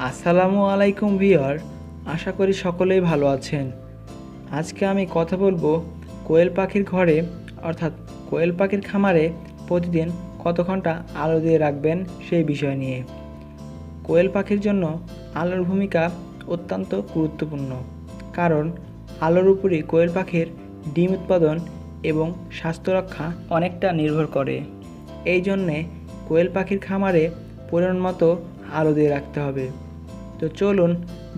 আসসালামু আলাইকুম ভিউয়ার, আশা করি সকলেই ভালো আছেন। আজকে আমি কথা বলবো কোয়েল পাখির ঘরে অর্থাৎ কোয়েল পাখির খামারে প্রতিদিন কত ঘন্টা আলো দিয়ে রাখবেন সেই বিষয় নিয়ে। কোয়েল পাখির জন্য আলোর ভূমিকা অত্যন্ত গুরুত্বপূর্ণ, কারণ আলোর উপরই কোয়েল পাখির ডিম উৎপাদন এবং স্বাস্থ্য রক্ষা অনেকটা নির্ভর করে। এই জন্যে কোয়েল পাখির খামারে পরিমাণ মতো আলো দিয়ে রাখতে হবে। তো চলুন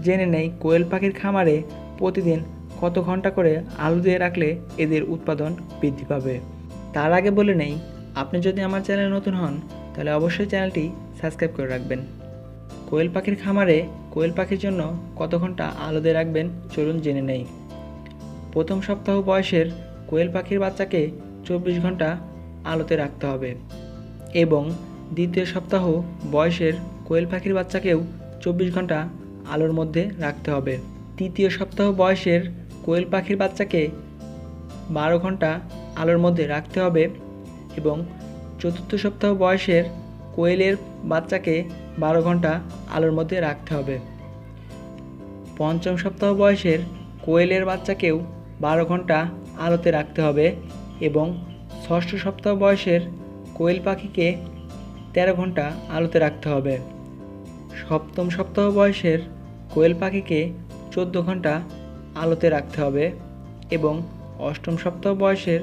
জেনে নেই কোয়েল পাখির খামারে প্রতিদিন কত ঘন্টা করে আলো দিয়ে রাখলে এদের উৎপাদন বৃদ্ধি পাবে। তার আগে বলে নেই, আপনি যদি আমার চ্যানেলে নতুন হন তাহলে অবশ্যই চ্যানেলটি সাবস্ক্রাইব করে রাখবেন। কোয়েল পাখির খামারে কোয়েল পাখির জন্য কত ঘন্টা আলো দিয়ে রাখবেন চলুন জেনে নেই। প্রথম সপ্তাহ বয়সের কোয়েল পাখির বাচ্চাকে 24 ঘন্টা আলোতে রাখতে হবে এবং দ্বিতীয় সপ্তাহ বয়সের কোয়েল পাখির বাচ্চাকেও 24 ঘন্টা আলোর মধ্যে রাখতে হবে। তৃতীয় সপ্তাহ বয়সের কোয়েল পাখির বাচ্চাকে 12 ঘন্টা আলোর মধ্যে রাখতে হবে এবং চতুর্থ সপ্তাহ বয়সের কোয়েলের বাচ্চাকে 12 ঘন্টা আলোর মধ্যে রাখতে হবে। পঞ্চম সপ্তাহ বয়সের কোয়েলের বাচ্চাকেও 12 ঘন্টা আলোতে রাখতে হবে এবং ষষ্ঠ সপ্তাহ বয়সের কোয়েল পাখিকে 13 ঘন্টা আলোতে রাখতে হবে। সপ্তম সপ্তাহ বয়সের কোয়েল পাখিকে 14 ঘন্টা আলোতে রাখতে হবে এবং অষ্টম সপ্তাহ বয়সের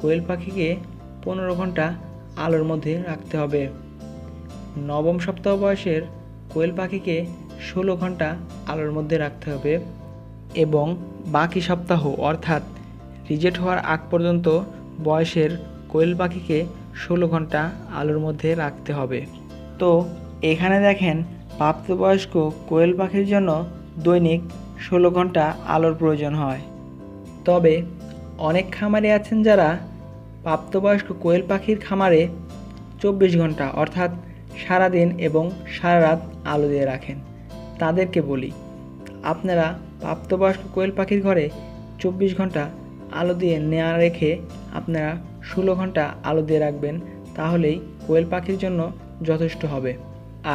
কোয়েল পাখিকে 15 ঘন্টা আলোর মধ্যে রাখতে হবে। নবম সপ্তাহ বয়সের কোয়েল পাখিকে 16 ঘন্টা আলোর মধ্যে রাখতে হবে এবং বাকি সপ্তাহ অর্থাৎ রিজেক্ট হওয়ার আগ পর্যন্ত বয়সের কোয়েল পাখিকে 16 ঘন্টা আলোর মধ্যে রাখতে হবে। তো এখানে দেখেন, প্রাপ্তবয়স্ক কোয়েল পাখির জন্য দৈনিক 16 ঘন্টা আলোর প্রয়োজন হয়। তবে অনেক খামারে আছেন যারা প্রাপ্তবয়স্ক কোয়েল পাখির খামারে 24 ঘন্টা অর্থাৎ সারাদিন এবং সারা রাত আলো দিয়ে রাখেন। তাদেরকে বলি, আপনারা প্রাপ্তবয়স্ক কোয়েল পাখির ঘরে 24 ঘন্টা আলো দিয়ে নেওয়া রেখে আপনারা 16 ঘন্টা আলো দিয়ে রাখবেন, তাহলেই কোয়েল পাখির জন্য যথেষ্ট হবে।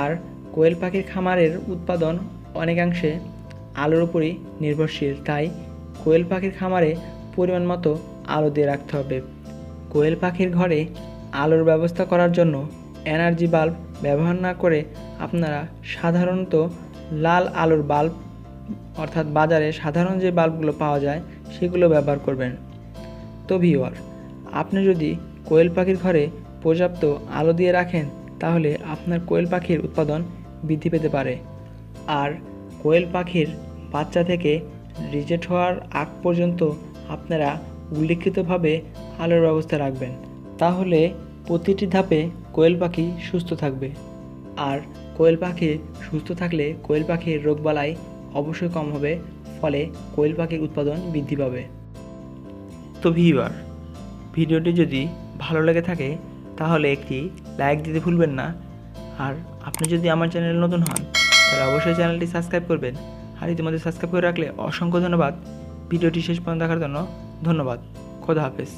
আর কোয়েল পাখির খামারের উৎপাদন অনেকাংশে আলোর উপরই নির্ভরশীল, তাই কোয়েল পাখির খামারে পরিমাণ মতো আলো দিয়ে রাখতে হবে। কোয়েল পাখির ঘরে আলোর ব্যবস্থা করার জন্য এনার্জি বাল্ব ব্যবহার না করে আপনারা সাধারণত লাল আলোর বাল্ব অর্থাৎ বাজারে সাধারণ যে বাল্বগুলো পাওয়া যায় সেগুলো ব্যবহার করবেন। তো ভিউয়ার, আপনি যদি কোয়েল পাখির ঘরে পর্যাপ্ত আলো দিয়ে রাখেন তাহলে আপনার কোয়েল পাখির উৎপাদন বৃদ্ধি পেতে পারে। আর কোয়েল পাখির বাচ্চা থেকে রিজেক্ট হওয়ার আগ পর্যন্ত আপনারা উল্লিখিতভাবে আলোর ব্যবস্থা রাখবেন, তাহলে প্রতিটি ধাপে কোয়েল পাখি সুস্থ থাকবে। আর কোয়েল পাখি সুস্থ থাকলে কোয়েল পাখির রোগবালাই অবশ্যই কম হবে, ফলে কোয়েল পাখির উৎপাদন বৃদ্ধি পাবে। তো ভিউয়ার, ভিডিওটি যদি ভালো লেগে থাকে তাহলে একটি লাইক দিতে ভুলবেন না। আর আপনি যদি আমার চ্যানেলে নতুন হন তাহলে অবশ্যই চ্যানেলটি সাবস্ক্রাইব করবেন। আর ইতিমধ্যে সাবস্ক্রাইব করে রাখলে অসংখ্য ধন্যবাদ। ভিডিওটি শেষ পর্যন্ত দেখার জন্য ধন্যবাদ। খোদা হাফেজ।